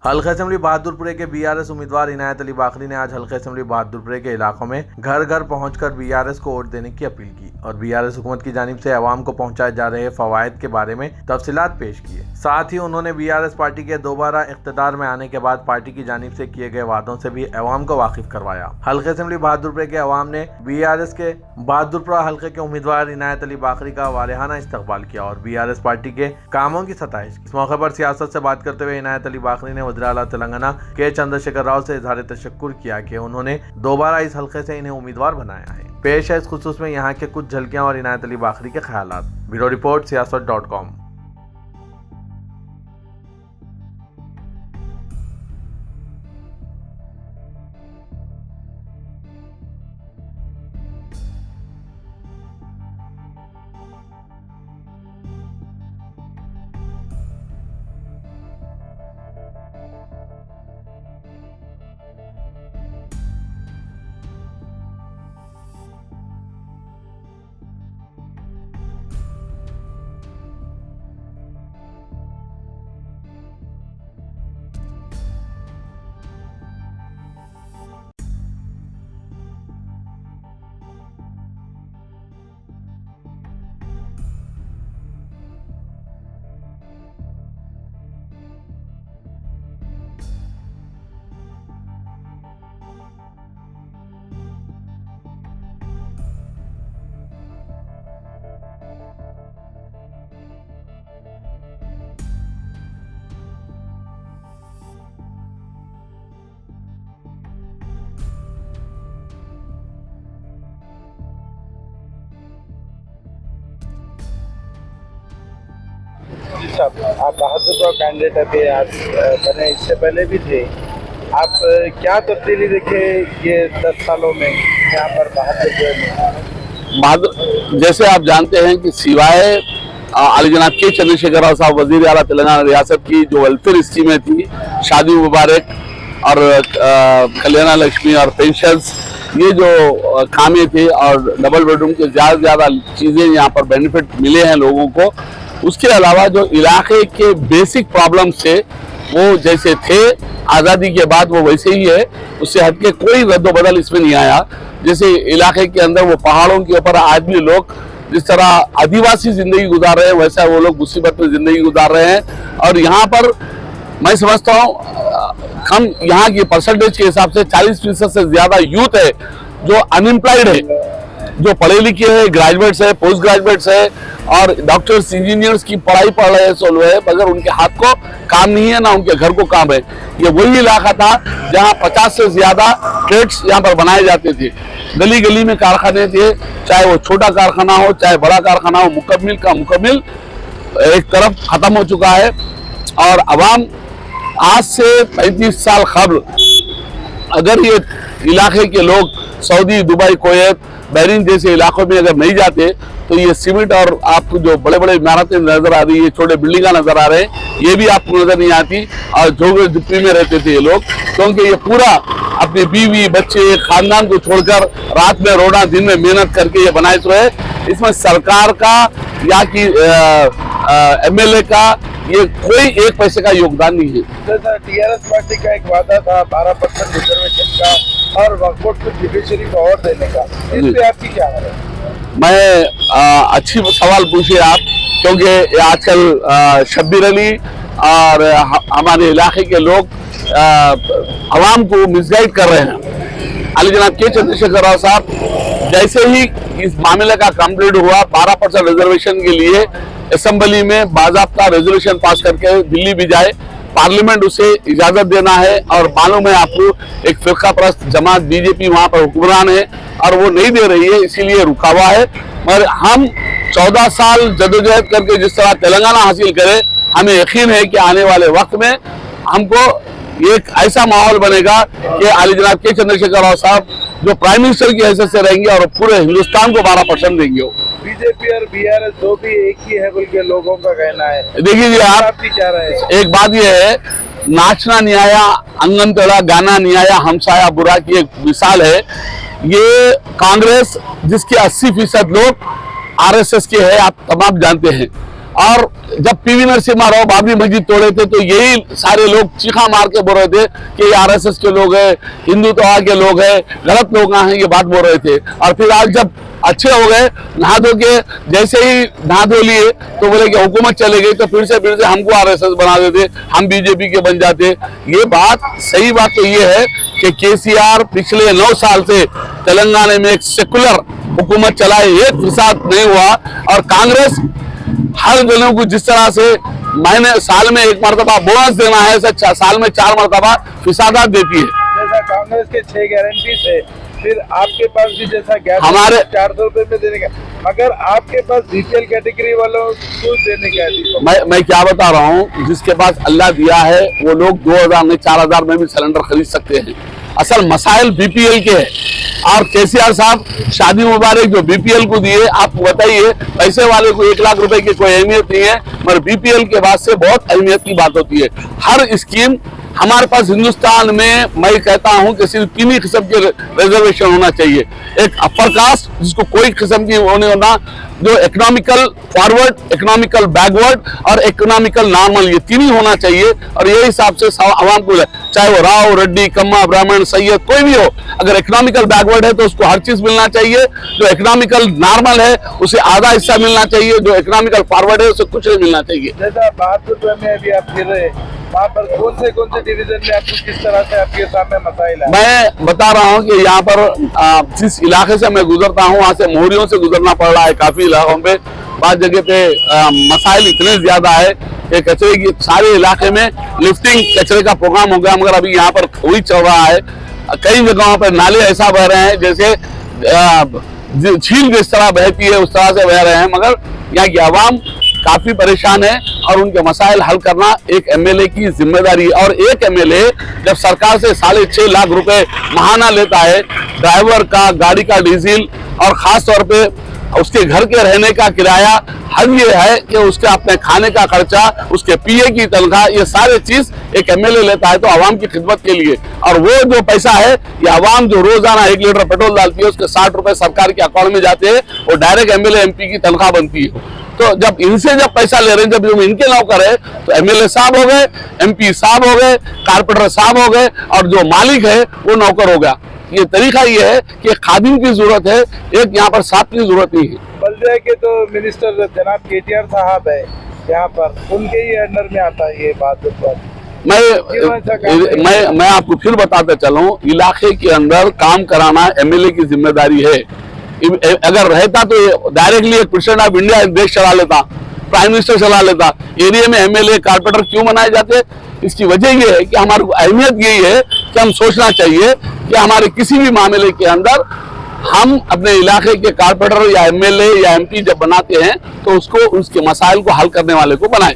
हल्का असेंबली बहादुरपुरे के बीआरएस उम्मीदवार इनायत अली बाकरी ने आज हल्का असेंबली बहादुरपुरे के इलाकों में घर घर पहुंचकर बीआरएस को वोट देने की अपील की और बीआरएस हुकूमत की जानिब से अवाम को पहुंचाए जा रहे फवायद के बारे में तफसीलात पेश किए। साथ ही उन्होंने बीआरएस पार्टी के दोबारा इख्तिदार में आने के बाद पार्टी की जानिब से किए गए वादों से भी अवाम को वाकिफ करवाया। हल्का असेंबली बहादुरपुरे के अवाम ने बीआरएस के बहादुरपुरा हल्के के उम्मीदवार इनायत अली बाकरी का वालेहाना इस्तकबाल किया और बीआरएस पार्टी के कामों की सताइश। इस मौके पर सियासत से बात करते हुए इनायत अली बाकरी ने वज़ीर आला तेलंगाना के चंद्रशेखर राव से इजहार तशक्कुर किया कि उन्होंने दोबारा इस हल्के से इन्हें उम्मीदवार बनाया है। पेश है इस खुसूस में यहाँ के कुछ झलकियां और इनायत अली बाकरी के ख्यालात। Bureau report siyaasat.com। आप बहादुरपुरा कैंडिडेट अभी आज बने, इससे पहले भी थे। आप क्या तब्दीली देखे ये 10 सालों में यहाँ पर बहादुरपुर में? जैसे आप जानते हैं कि सिवाय आली जनाब के चंद्रशेखर राव साहब वजीर आला तेलंगाना रियासत की जो वेलफेयर स्कीमें थी, शादी मुबारक और कल्याण लक्ष्मी और पेंशन्स, ये जो खामे थे और डबल बेडरूम के ज़्यादा चीज़ें यहाँ पर बेनिफिट मिले हैं लोगों को। उसके अलावा जो इलाके के बेसिक प्रॉब्लम्स थे वो जैसे थे आज़ादी के बाद वो वैसे ही है, उससे हटके कोई रद्दोबदल इसमें नहीं आया। जैसे इलाके के अंदर वो पहाड़ों के ऊपर आज भी लोग जिस तरह आदिवासी जिंदगी गुजार रहे हैं वैसा वो लोग मुसीबत में जिंदगी गुजार रहे हैं। और यहाँ पर मैं समझता हूँ हम यहाँ की परसेंटेज के हिसाब से 40% से ज़्यादा यूथ है जो अनएम्प्लॉयड है, जो पढ़े लिखे हैं, ग्रेजुएट्स है, पोस्ट ग्रेजुएट्स है और डॉक्टर्स इंजीनियर्स की पढ़ाई पढ़ रहे हैं सोल्व है, मगर उनके हाथ को काम नहीं है ना उनके घर को काम है। ये वही इलाका था जहाँ 50 से ज़्यादा ट्रेड्स यहाँ पर बनाए जाते थे, गली गली में कारखाने थे, चाहे वो छोटा कारखाना हो चाहे बड़ा कारखाना हो, मुकम्मिल का मुकम्मिल एक तरफ ख़त्म हो चुका है। और अवाम आज से 35 साल कबल अगर ये इलाके के लोग सऊदी, दुबई, कुवैत, बहरीन जैसे इलाकों में अगर नहीं जाते तो ये सीमेंट और आपको जो बड़े बड़े इमारतें नजर आ रही है, छोटे बिल्डिंगा नजर आ रहे हैं, ये भी आपको नजर नहीं आती। और झोंगे झुप्पी में रहते थे ये लोग, क्योंकि ये पूरा अपने बीवी बच्चे खानदान को छोड़कर रात में रोना दिन में मेहनत करके ये बनाए रहे। इसमें सरकार का या कि MLA का ये कोई एक पैसे का योगदान नहीं है। टीआरएस पार्टी का एक वादा था 12% रिजर्वेशन का और वक्फ बोर्ड को जुडिशरी को और देने का, इस पे आपकी क्या राय है? मैं अच्छी सवाल पूछे आप, क्योंकि आजकल शब्बीर अली और हमारे इलाके के लोग आवाम को मिसगाइड कर रहे हैं। आली जनाब के चंद्रशेखर राव साहब जैसे ही इस मामले का कंप्लीट हुआ 12% रिजर्वेशन के लिए असेंबली में बाज़ाब्ता रेजोल्यूशन पास करके दिल्ली भी जाए, पार्लियामेंट उसे इजाजत देना है। और मालूम है आपको एक फिरका परस्त जमात बीजेपी वहां पर हुक्मरान है और वो नहीं दे रही है, इसीलिए रुका हुआ है। मगर हम 14 साल जदोजहद करके जिस तरह तेलंगाना हासिल करें, हमें यकीन है कि आने वाले वक्त में हमको एक ऐसा माहौल बनेगा कि आली जनाब के चंद्रशेखर राव साहब जो प्राइम मिनिस्टर की हैसियत से रहेंगे और पूरे हिंदुस्तान को 12% देंगे। बीजेपी और बीआरएस दो भी एक ही है बोल के लोगों का कहना है। देखिए जी, आप क्या रहे हैं? एक बात यह है, नाचना नहीं आया अंगन तड़ा, गाना नहीं आया हमसाया बुरा की एक मिसाल है। ये कांग्रेस जिसके 80% लोग RSS के है, आप तमाम जानते हैं, और जब पीवी नरसिम्हा राव बाबरी मस्जिद तोड़े थे तो यही सारे लोग चीखा मार के बोल रहे थे कि आरएसएस के लोग हैं, हिंदुत्व के लोग हैं, गलत लोग हैं, ये बात बोल रहे थे। और फिर आज जब अच्छे हो गए, नहा धो के जैसे ही नहा धो लिए तो बोले कि हुकूमत चले गई तो फिर से हमको आरएसएस बना देते, हम बीजेपी के बन जाते। ये बात सही बात तो ये है कि केसीआर पिछले 9 साल से तेलंगाना में एक सेकुलर हुकूमत चलाए, एक फिसाद नहीं हुआ। और कांग्रेस हर जनों को जिस तरह से महीने साल में 1 मरतबा बोनस देना है, साल में 4 मरतबा फिसादात देती है। जैसा कांग्रेस के 6 गारंटी थे, फिर आपके पास भी जैसा गैस हमारे 400 रुपए में देने का, मगर आपके पास बीपीएल कैटेगरी वालों को देने का है। मैं क्या बता रहा हूँ, जिसके पास अल्लाह दिया है वो लोग 2000 में 4000 में भी सिलेंडर खरीद सकते हैं। असल मसाइल बीपीएल के है। और केसीआर साहब शादी मुबारक जो बीपीएल को दिए, आपको बताइए पैसे वाले को 1 लाख रुपए की कोई अहमियत नहीं है, मगर बीपीएल के बाद से बहुत अहमियत की बात होती है। हर स्कीम हमारे पास हिंदुस्तान में, मैं कहता हूं कि सिर्फ 3 ही किस्म के रिजर्वेशन होना चाहिए। एक अपर कास्ट जिसको कोई किस्म की होने होना, जो इकोनॉमिकल फॉरवर्ड, इकोनॉमिकल बैकवर्ड और इकोनॉमिकल नॉर्मल, ये 3 ही होना चाहिए। और यही हिसाब से आवाम को, चाहे वो राव, रेड्डी, कम्मा, ब्राह्मण, सैयद कोई भी हो, अगर इकोनॉमिकल बैकवर्ड है तो उसको हर चीज मिलना चाहिए। जो इकोनॉमिकल नॉर्मल है उसे आधा हिस्सा मिलना चाहिए, जो इकोनॉमिकल फॉरवर्ड है उसे कुछ नहीं मिलना चाहिए। जैसा बहादुरपुर में अभी आप फिर रहे, वहाँ पर कौन से डिवीजन में आपको किस तरह से आपके सामने मसाइल है? मैं बता रहा हूँ कि यहाँ पर जिस इलाके से मैं गुजरता हूँ वहाँ से मोहरियों से गुजरना पड़ रहा है। काफी इलाकों पे बाद जगह पे मसाइल इतने ज्यादा है कि कचरे की सारे इलाके में लिफ्टिंग कचरे का प्रोग्राम हो गया, मगर अभी यहाँ पर वही चल रहा है। कई जगहों पर नाले ऐसा बह रहे हैं जैसे झील जिस तरह बहती है उस तरह से बह रहे हैं, मगर यहाँ की आवाम काफी परेशान है और उनके मसाइल हल करना एक एमएलए की जिम्मेदारी है। और एक एमएलए जब सरकार से 6.5 लाख रुपए महाना लेता है, ड्राइवर का, गाड़ी का डीजल और खास तौर पे उसके घर के रहने का किराया, हद ये है कि उसके अपने खाने का खर्चा, उसके पीए की तनख्वाह, ये सारे चीज एक एमएलए लेता है तो आवाम की खिदमत के लिए। और वो जो पैसा है ये आवाम जो रोजाना 1 लीटर पेट्रोल डालती है उसके 60 रुपए सरकार के अकाउंट में जाते हैं, वो डायरेक्ट एमएलए एमपी की तनख्वाह बनती है। तो जब इनसे जब पैसा ले रहे हैं, जब इनके नौकर है तो एमएलए साहब हो गए, एमपी साहब हो गए, कारपोरेटर साहब हो गए और जो मालिक है वो नौकर हो गया। ये तरीका ये है कि खादिम की जरूरत है, एक यहाँ पर साहब की जरूरत नहीं है। बल्दिया के तो मिनिस्टर जनाब केटीआर साहब है यहाँ पर, उनके ही अंडर में आता है ये बात। मैं आपको फिर बताते चलूं, इलाके के अंदर काम कराना एमएलए की जिम्मेदारी है। अगर रहता तो डायरेक्टली एक प्रेसिडेंट ऑफ इंडिया देश चला लेता, प्राइम मिनिस्टर चला लेता। एरिया में एमएलए कारपोरेटर क्यों बनाए जाते? इसकी वजह यह है कि हमारी अहमियत यही है कि हम सोचना चाहिए कि हमारे किसी भी मामले के अंदर हम अपने इलाके के कारपोरेटर या एमएलए या एमपी जब बनाते हैं तो उसको उसके मसाइल को हल करने वाले को बनाएं।